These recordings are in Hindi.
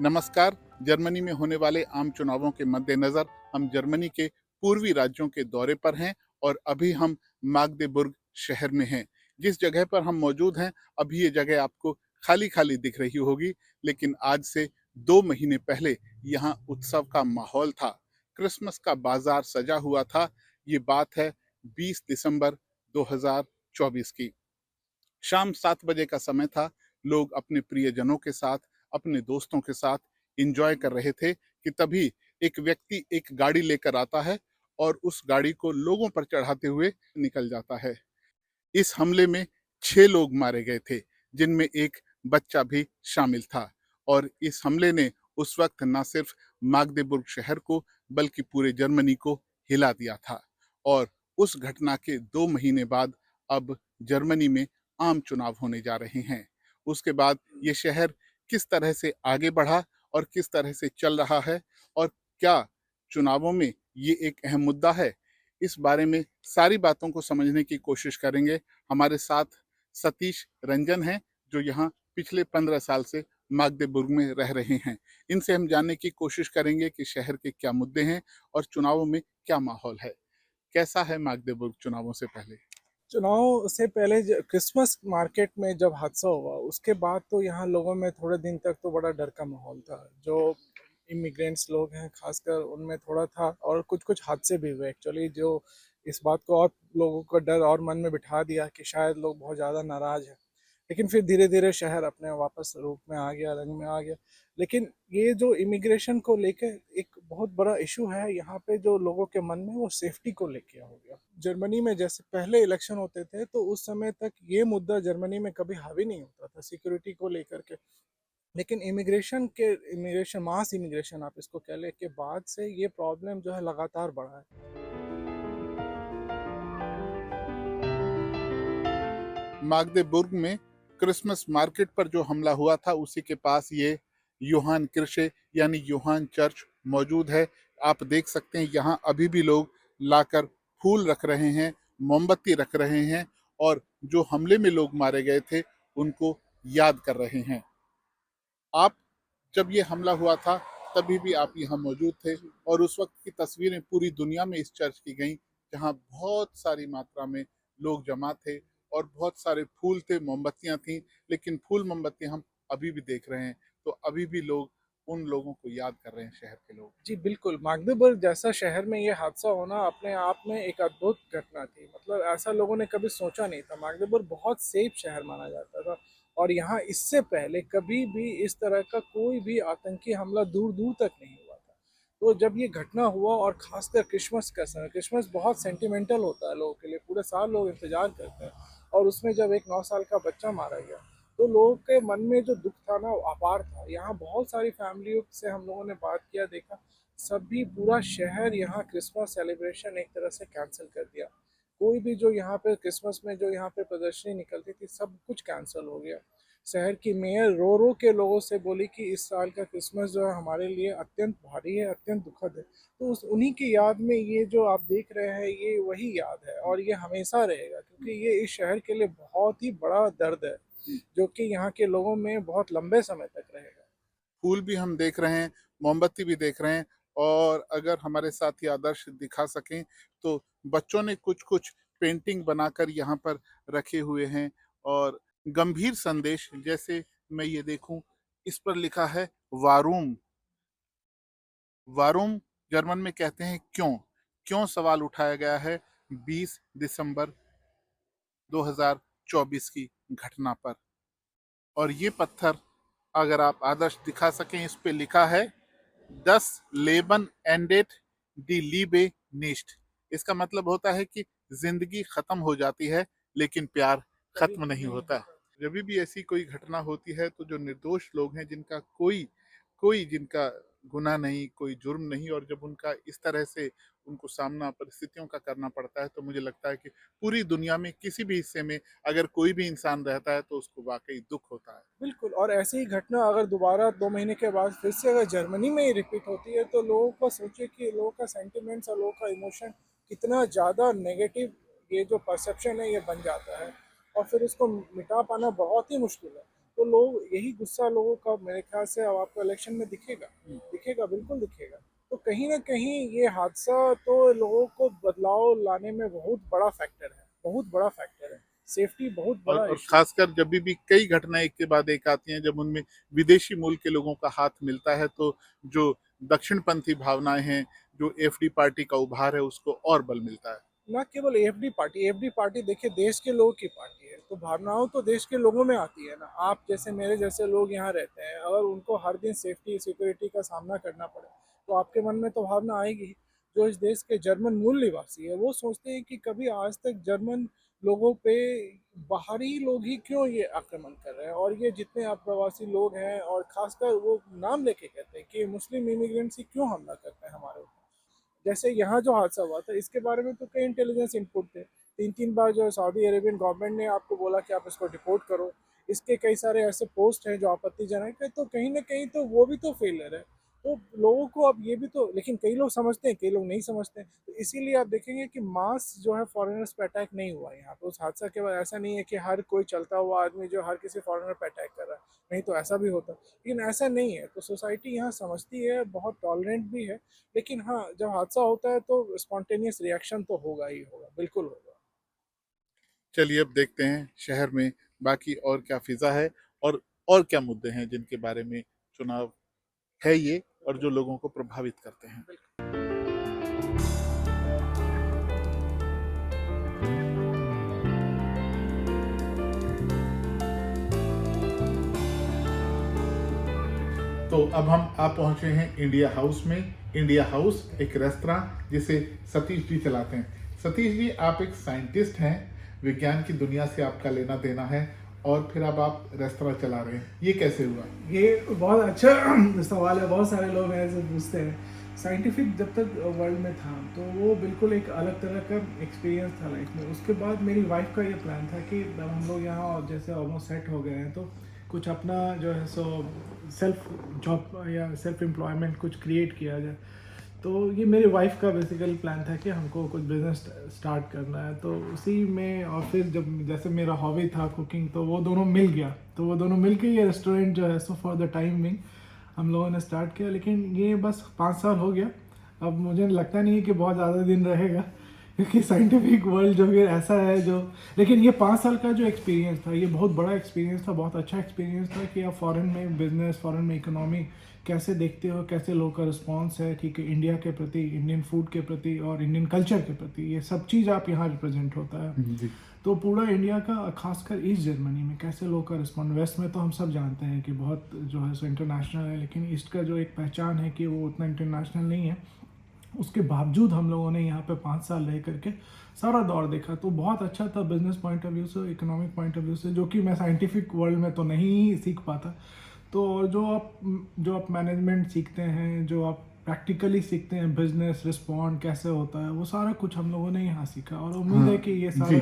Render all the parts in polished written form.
नमस्कार। जर्मनी में होने वाले आम चुनावों के मद्देनजर हम जर्मनी के पूर्वी राज्यों के दौरे पर हैं और अभी हम माग्देबुर्ग शहर में हैं। जिस जगह पर हम मौजूद हैं, अभी ये जगह आपको खाली-खाली दिख रही होगी, लेकिन आज से 2 महीने पहले यहाँ उत्सव का माहौल था। क्रिसमस का बाजार सजा हुआ था। ये बात है 20 दिसंबर 2024 की। शाम 7 बजे का समय था। लोग अपने प्रियजनों के साथ, अपने दोस्तों के साथ एन्जॉय कर रहे थे कि तभी एक व्यक्ति एक गाड़ी लेकर आता है और उस गाड़ी को लोगों पर चढ़ाते हुए निकल जाता है। इस हमले में 6 लोग मारे गए थे, जिनमें एक बच्चा भी शामिल था और इस हमले ने उस वक़्त ना सिर्फ माग्देबुर्ग शहर को बल्कि पूरे जर्मनी को हिला दिया था और उस घटना के 2 महीने बाद अब जर्मनी में आम चुनाव होने जा रहे हैं। उसके बाद ये शहर किस तरह से आगे बढ़ा और किस तरह से चल रहा है और क्या चुनावों में ये एक अहम मुद्दा है, इस बारे में सारी बातों को समझने की कोशिश करेंगे। हमारे साथ सतीश रंजन हैं, जो यहाँ पिछले 15 साल से माग्देबुर्ग में रह रहे हैं। इनसे हम जानने की कोशिश करेंगे कि शहर के क्या मुद्दे हैं और चुनावों में क्या माहौल है। कैसा है माग्देबुर्ग चुनावों से पहले? चुनाव से पहले क्रिसमस मार्केट में जब हादसा हुआ उसके बाद तो यहाँ लोगों में थोड़े दिन तक तो बड़ा डर का माहौल था। जो इमिग्रेंट्स लोग हैं खासकर उनमें थोड़ा था और कुछ कुछ हादसे भी हुए एक्चुअली, जो इस बात को और लोगों का डर और मन में बिठा दिया कि शायद लोग बहुत ज़्यादा नाराज़ हैं। लेकिन फिर धीरे धीरे शहर अपने वापस रूप में आ गया, रंग में आ गया। लेकिन ये जो इमिग्रेशन को लेकर एक बहुत बड़ा इशू है यहाँ पे, जो लोगों के मन में वो सेफ्टी को लेके हो गया। जर्मनी में जैसे पहले इलेक्शन होते थे तो उस समय तक ये मुद्दा जर्मनी में कभी हावी नहीं होता था सिक्योरिटी को लेकर के। लेकिन इमिग्रेशन मास इमिग्रेशन आप इसको कह ले के बाद से ये प्रॉब्लम जो है लगातार बढ़ा है। माग्देबुर्ग में क्रिसमस मार्केट पर जो हमला हुआ था, उसी के पास ये योहान किर्चे यानी योहान चर्च मौजूद है। आप देख सकते हैं यहाँ अभी भी लोग लाकर फूल रख रहे हैं, मोमबत्ती रख रहे हैं और जो हमले में लोग मारे गए थे उनको याद कर रहे हैं। आप जब ये हमला हुआ था तभी भी आप यहाँ मौजूद थे और उस वक्त की तस्वीरें पूरी दुनिया में इस चर्च की गई, जहाँ बहुत सारी मात्रा में लोग जमा थे और बहुत सारे फूल थे, मोमबत्तियां थीं, लेकिन फूल मोमबत्तियां हम अभी भी देख रहे हैं। तो अभी भी लोग उन लोगों को याद कर रहे हैं, शहर के लोग। जी बिल्कुल, मागदेबुर्ग जैसा शहर में ये हादसा होना अपने आप में एक अद्भुत घटना थी। मतलब ऐसा लोगों ने कभी सोचा नहीं था। मागदेबुर्ग बहुत सेफ शहर माना जाता था और यहाँ इससे पहले कभी भी इस तरह का कोई भी आतंकी हमला दूर-दूर तक नहीं हुआ था। तो जब ये घटना हुआ और ख़ासकर क्रिसमस का समय, क्रिसमस बहुत सेंटिमेंटल होता है लोगों के लिए, पूरे साल लोग इंतज़ार करते हैं और उसमें जब एक 9 साल का बच्चा मारा गया, तो लोगों के मन में जो दुःख था ना वो अपार था। यहाँ बहुत सारी फैमिलियों से हम लोगों ने बात किया, देखा, सभी पूरा शहर यहाँ क्रिसमस सेलिब्रेशन एक तरह से कैंसिल कर दिया। कोई भी जो यहाँ पे क्रिसमस में जो यहाँ पे प्रदर्शनी निकलती थी सब कुछ कैंसिल हो गया। शहर की मेयर रो रो के लोगों से बोली कि इस साल का क्रिसमस जो है हमारे लिए अत्यंत भारी है, अत्यंत दुखद है। तो उस उन्हीं की याद में ये जो आप देख रहे हैं ये वही याद है और ये हमेशा रहेगा, क्योंकि ये इस शहर के लिए बहुत ही बड़ा दर्द है जो कि यहाँ के लोगों में बहुत लंबे समय तक रहेगा। फूल भी हम देख रहे हैं, मोमबत्ती भी देख रहे हैं और अगर हमारे साथ ये आदर्श दिखा सकें तो बच्चों ने कुछ-कुछ पेंटिंग बनाकर यहाँ पर रखे हुए हैं और गंभीर संदेश, जैसे मैं ये देखूं, इस पर लिखा है वारूम। वारूम जर्मन में कहते हैं क्यों। क्यों सवाल उठाया गया है 20 दिसंबर 2024 की घटना पर। और ये पत्थर अगर आप आदर्श दिखा सकें, इस पे लिखा है 10 लेबन एंडेड दी लीबे निस्ट। इसका मतलब होता है कि जिंदगी खत्म हो जाती है लेकिन प्यार कभी खत्म नहीं नहीं होता। होता। जब भी ऐसी कोई घटना होती है तो जो निर्दोष लोग हैं, जिनका कोई कोई जिनका गुनाह नहीं, कोई जुर्म नहीं, और जब उनका इस तरह से उनको सामना परिस्थितियों का करना पड़ता है, तो मुझे लगता है कि पूरी दुनिया में किसी भी हिस्से में अगर कोई भी इंसान रहता है तो उसको वाकई दुख होता है। बिल्कुल, और ऐसी ही घटना अगर दोबारा 2 महीने के बाद फिर से अगर जर्मनी में ही रिपीट होती है तो लोगों को सोचिए कि लोगों का सेंटिमेंट्स और लोगों का इमोशन कितना ज़्यादा नेगेटिव, ये जो परसेप्शन है ये बन जाता है और फिर उसको मिटा पाना बहुत ही मुश्किल है। तो लोग यही गुस्सा लोगों का मेरे ख्याल से अब आपको इलेक्शन में दिखेगा, दिखेगा, बिल्कुल दिखेगा। तो कहीं न कहीं ये हादसा तो लोगों को बदलाव लाने में बहुत बड़ा फैक्टर है, बहुत बड़ा फैक्टर है। सेफ्टी बहुत बड़ा और इश्यू है। खासकर जब भी कई घटनाएं एक के बाद एक आती हैं, जब उनमें विदेशी मूल के लोगों का हाथ मिलता है, तो जो दक्षिणपंथी भावनाएं हैं, जो एफडी पार्टी का उभार है, उसको और बल मिलता है। ना केवल एफडी पार्टी देखिए देश के लोगों की पार्टी है, तो भावनाओं तो देश के लोगों में आती है ना। आप जैसे मेरे जैसे लोग यहाँ रहते हैं, अगर उनको हर दिन सेफ्टी सिक्योरिटी का सामना करना पड़े तो आपके मन में तो भावना आएगी ही। जो इस देश के जर्मन मूल निवासी है वो सोचते हैं कि कभी आज तक जर्मन लोगों पे बाहरी लोग ही क्यों ये आक्रमण कर रहे हैं, और ये जितने अप्रवासी लोग हैं और खासकर वो नाम लेके कहते हैं कि मुस्लिम इमिग्रेंट्स ही क्यों हमला करते हैं हमारे ऊपर। जैसे यहाँ जो हादसा हुआ था इसके बारे में तो कई इंटेलिजेंस इनपुट थे। 3-3 बार जो सऊदी अरेबियन गवर्नमेंट ने आपको बोला कि आप इसको डिपोर्ट करो। इसके कई सारे ऐसे पोस्ट हैं जो आपत्तिजनक है, तो कहीं न कहीं तो वो भी तो फेलियर है। तो लोगों को अब ये भी तो, लेकिन कई लोग समझते हैं, कई लोग नहीं समझते हैं। तो इसीलिए आप देखेंगे कि मास जो है फॉरेनर्स पे अटैक नहीं हुआ यहाँ पे। उस हादसा के बाद ऐसा नहीं है कि हर कोई चलता हुआ आदमी जो हर किसी फॉरेनर पे अटैक कर रहा है, नहीं तो ऐसा भी होता। लेकिन ऐसा नहीं है, तो सोसाइटी यहाँ समझती है, बहुत टॉलरेंट भी है। लेकिन हाँ, जब हादसा होता है तो स्पॉन्टेनियस रिएक्शन तो होगा ही होगा, बिल्कुल होगा। चलिए अब देखते हैं शहर में बाकी और क्या फिजा है, और क्या मुद्दे हैं जिनके बारे में चुनाव है ये, और जो लोगों को प्रभावित करते हैं। तो अब हम आप पहुंचे हैं इंडिया हाउस में। इंडिया हाउस एक रेस्तरां जिसे सतीश जी चलाते हैं। सतीश जी, आप एक साइंटिस्ट हैं, विज्ञान की दुनिया से आपका लेना देना है, और फिर अब आप रेस्तरां चला रहे हैं, ये कैसे हुआ? ये बहुत अच्छा सवाल है। बहुत सारे लोग ऐसे पूछते हैं। साइंटिफिक जब तक वर्ल्ड में था तो वो बिल्कुल एक अलग तरह का एक्सपीरियंस था लाइफ में। उसके बाद मेरी वाइफ का ये प्लान था कि जब हम लोग यहाँ जैसे ऑलमोस्ट सेट हो गए हैं तो कुछ अपना जो है सो सेल्फ जॉब या सेल्फ एम्प्लॉयमेंट कुछ क्रिएट किया जाए। तो ये मेरी वाइफ का बेसिकली प्लान था कि हमको कुछ बिजनेस स्टार्ट करना है। तो उसी में, और फिर जब जैसे मेरा हॉबी था कुकिंग, तो वो दोनों मिल गया। तो वो दोनों मिल के ये रेस्टोरेंट जो है so for the time being हम लोगों ने स्टार्ट किया। लेकिन ये बस 5 साल हो गया। अब मुझे लगता नहीं है कि बहुत ज़्यादा दिन रहेगा, क्योंकि साइंटिफिक वर्ल्ड जो फिर ऐसा है जो। लेकिन ये 5 साल का जो एक्सपीरियंस था, ये बहुत बड़ा एक्सपीरियंस था, बहुत अच्छा एक्सपीरियंस था कि आप फॉरेन में बिजनेस, फॉरेन में इकोनॉमी कैसे देखते हो, कैसे लोगों का रिस्पॉन्स है, ठीक है, इंडिया के प्रति, इंडियन फूड के प्रति और इंडियन कल्चर के प्रति, ये सब चीज़ आप यहाँ रिप्रेजेंट होता है। जी। तो पूरा इंडिया का, खासकर ईस्ट जर्मनी में कैसे लोगों का रिस्पॉन्स। वेस्ट में तो हम सब जानते हैं कि बहुत जो है सो इंटरनेशनल है, लेकिन ईस्ट का जो एक पहचान है कि वो उतना इंटरनेशनल नहीं है। उसके बावजूद हम लोगों ने यहाँ पे 5 साल रह करके सारा दौर देखा। तो बहुत अच्छा था बिजनेस पॉइंट ऑफ व्यू से, इकोनॉमिक पॉइंट ऑफ व्यू से, जो कि मैं साइंटिफिक वर्ल्ड में तो नहीं सीख पाता। तो जो आप मैनेजमेंट सीखते हैं, जो आप प्रैक्टिकली सीखते हैं, बिजनेस रिस्पॉन्ड कैसे होता है, वो सारा कुछ हम लोगों ने यहाँ सीखा। और उम्मीद है कि ये सारा जी,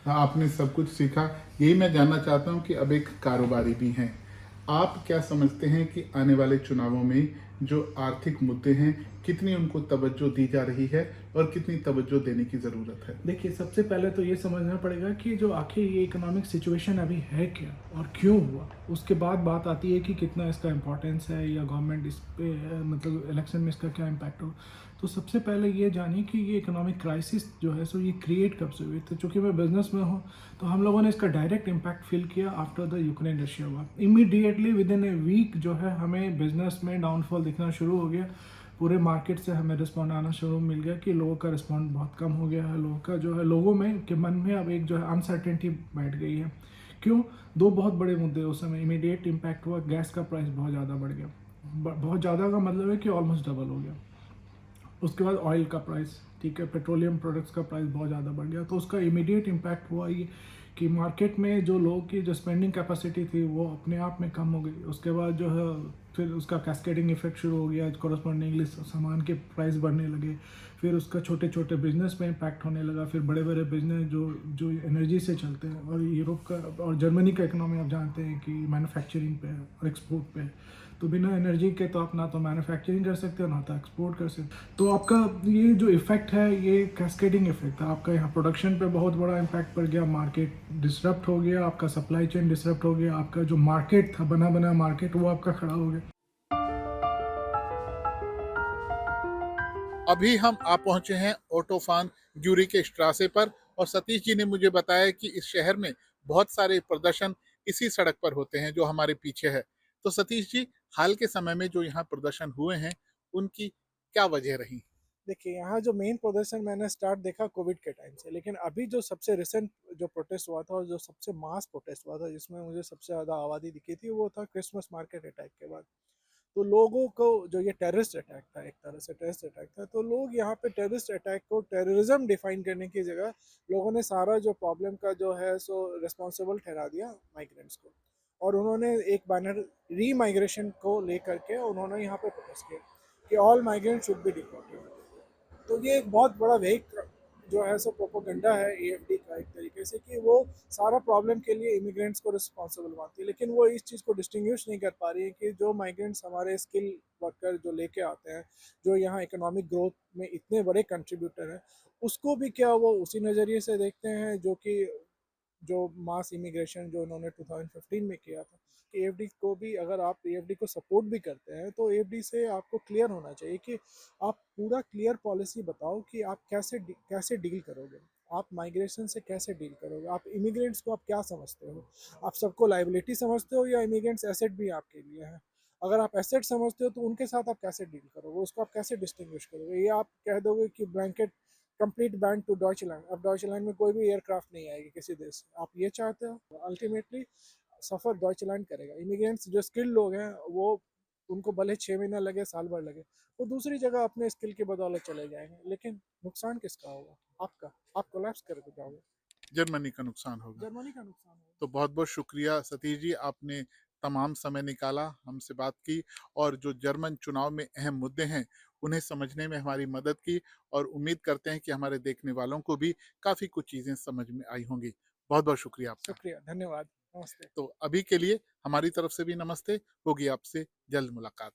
हाँ, आपने सब कुछ सीखा। यही मैं जानना चाहता हूँ कि अब एक कारोबारी भी हैं, आप क्या समझते हैं कि आने वाले चुनावों में जो आर्थिक मुद्दे हैं, कितनी उनको तवज्जो दी जा रही है और कितनी तवज्जो देने की ज़रूरत है? देखिए, सबसे पहले तो ये समझना पड़ेगा कि जो आखिर ये इकोनॉमिक सिचुएशन अभी है क्या और क्यों हुआ। उसके बाद बात आती है कि कितना इसका इम्पोर्टेंस है, या गवर्नमेंट इस पे मतलब इलेक्शन में इसका क्या इम्पैक्ट हो। तो सबसे पहले ये जानिए कि ये इकोनॉमिक क्राइसिस जो है सो ये क्रिएट कब से हुई। तो चूँकि मैं बिजनेस में हूँ, तो हम लोगों ने इसका डायरेक्ट इम्पैक्ट फील किया after the Ukraine Russia war. Immediately within a week जो है हमें बिजनेस में डाउनफॉल दिखना शुरू हो गया। पूरे मार्केट से हमें रिस्पॉन्ड आना शुरू मिल गया कि लोगों का रिस्पॉन्ड बहुत कम हो गया है। लोगों का जो है, लोगों में के मन में अब एक जो है अनसर्टेनिटी बैठ गई है। क्यों? 2 बहुत बड़े मुद्दे उस समय इमीडिएट इम्पैक्ट हुआ। गैस का प्राइस बहुत ज़्यादा बढ़ गया। बहुत ज़्यादा का मतलब है कि ऑलमोस्ट डबल हो गया। उसके बाद ऑयल का प्राइस, ठीक है, पेट्रोलियम प्रोडक्ट्स का प्राइस बहुत ज़्यादा बढ़ गया। तो उसका इमीडिएट इम्पैक्ट हुआ ये कि मार्केट में जो लोगों की जो स्पेंडिंग कैपेसिटी थी वो अपने आप में कम हो गई। उसके बाद जो है फिर उसका कैस्केडिंग इफेक्ट शुरू हो गया, कॉरस्पॉन्डिंगली सामान के प्राइस बढ़ने लगे, फिर उसका छोटे छोटे बिजनेस पे इम्पैक्ट होने लगा, फिर बड़े बड़े बिजनेस जो जो एनर्जी से चलते हैं, और यूरोप का और जर्मनी का इकोनॉमी आप जानते हैं कि मैन्युफैक्चरिंग पे है और एक्सपोर्ट पे है। तो बिना एनर्जी के तो आप ना तो मैन्युफैक्चरिंग कर सकते हो ना तो एक्सपोर्ट कर सकते हो। तो आपका ये जो इफेक्ट है ये कैस्केडिंग इफेक्ट है, आपका यहाँ प्रोडक्शन पे बहुत बड़ा इम्पैक्ट पड़ गया, मार्केट डिसरप्ट हो गया, आपका सप्लाई चेन डिसरप्ट हो गया, आपका जो मार्केट था बना बना मार्केट वो आपका खड़ा हो गया। अभी हम आ पहुंचे हैं ओटोफान ज्यूरी के स्ट्रासे पर और सतीश जी ने मुझे बताया कि इस शहर में बहुत सारे प्रदर्शन इसी सड़क पर होते हैं जो हमारे पीछे है। तो सतीश जी, हाल के समय में जो यहाँ प्रदर्शन हुए हैं उनकी क्या वजह रही? देखिए, यहाँ जो मेन प्रदर्शन मैंने स्टार्ट देखा कोविड के टाइम से, लेकिन अभी जो सबसे रिसेंट जो प्रोटेस्ट हुआ था और जो सबसे मास प्रोटेस्ट हुआ था जिसमें मुझे सबसे ज़्यादा आबादी दिखी थी, वो था क्रिसमस मार्केट अटैक के बाद। तो लोगों को जो ये टेररिस्ट अटैक था, एक तरह से टेररिस्ट अटैक था, तो लोग यहाँ पे टेररिस्ट अटैक को टेररिज्म डिफाइन करने की जगह लोगों ने सारा जो प्रॉब्लम का जो है सो रिस्पॉन्सिबल ठहरा दिया माइग्रेंट्स को। और उन्होंने एक बैनर री माइग्रेशन को लेकर के उन्होंने यहाँ पे प्रोटेस्ट किया कि all migrant should be deported. तो ये एक बहुत बड़ा वेक जो है सो प्रोपोगंडा है एएफडी का, एक तरीके से कि वो सारा प्रॉब्लम के लिए इमिग्रेंट्स को रिस्पॉन्सिबल मानती है, लेकिन वो इस चीज़ को डिस्टिंग्विश नहीं कर पा रही है कि जो माइग्रेंट्स हमारे स्किल वर्कर जो लेके आते हैं, जो यहाँ इकोनॉमिक ग्रोथ में इतने बड़े कंट्रीब्यूटर हैं, उसको भी क्या वो उसी नज़रिए से देखते हैं जो कि जो मास इमिग्रेशन जो उन्होंने 2015 में किया था। कि एएफडी को भी, अगर आप एएफडी को सपोर्ट भी करते हैं तो एएफडी से आपको क्लियर होना चाहिए कि आप पूरा क्लियर पॉलिसी बताओ कि आप कैसे डील करोगे, आप माइग्रेशन से कैसे डील करोगे, आप इमिग्रेंट्स को आप क्या समझते हो, आप सबको लाइबिलिटी समझते हो या इमिग्रेंट्स एसेट भी आपके लिए हैं? अगर आप एसेट समझते हो तो उनके साथ आप कैसे डील करोगे, उसको आप कैसे डिस्टिंग्विश करोगे? ये आप कह दोगे कि blanket complete ban to Deutschland, अब डॉइचलैंड में कोई भी एयरक्राफ्ट नहीं आएगी किसी देश से, आप ये चाहते हो? अल्टीमेटली सफ़र डॉइचलैंड करेगा। इमिग्रेंट्स जो स्किल्ड लोग हैं वो, उनको भले 6 महीना लगे, साल भर लगे, वो दूसरी जगह अपने स्किल की बदौलत चले जाएंगे, लेकिन नुकसान किसका होगा? आपका। आप कोलैप्स करके जाओगे, जर्मनी का नुकसान होगा। जर्मनी का नुकसान होगा। तो बहुत बहुत शुक्रिया सतीश जी, आपने तमाम समय निकाला, हमसे बात की और जो जर्मन चुनाव में अहम मुद्दे हैं उन्हें समझने में हमारी मदद की और उम्मीद करते हैं कि हमारे देखने वालों को भी काफ़ी कुछ चीज़ें समझ में आई होंगी। बहुत बहुत शुक्रिया आपका। शुक्रिया, धन्यवाद, नमस्ते। तो अभी के लिए हमारी तरफ से भी नमस्ते, होगी आपसे जल्द मुलाकात।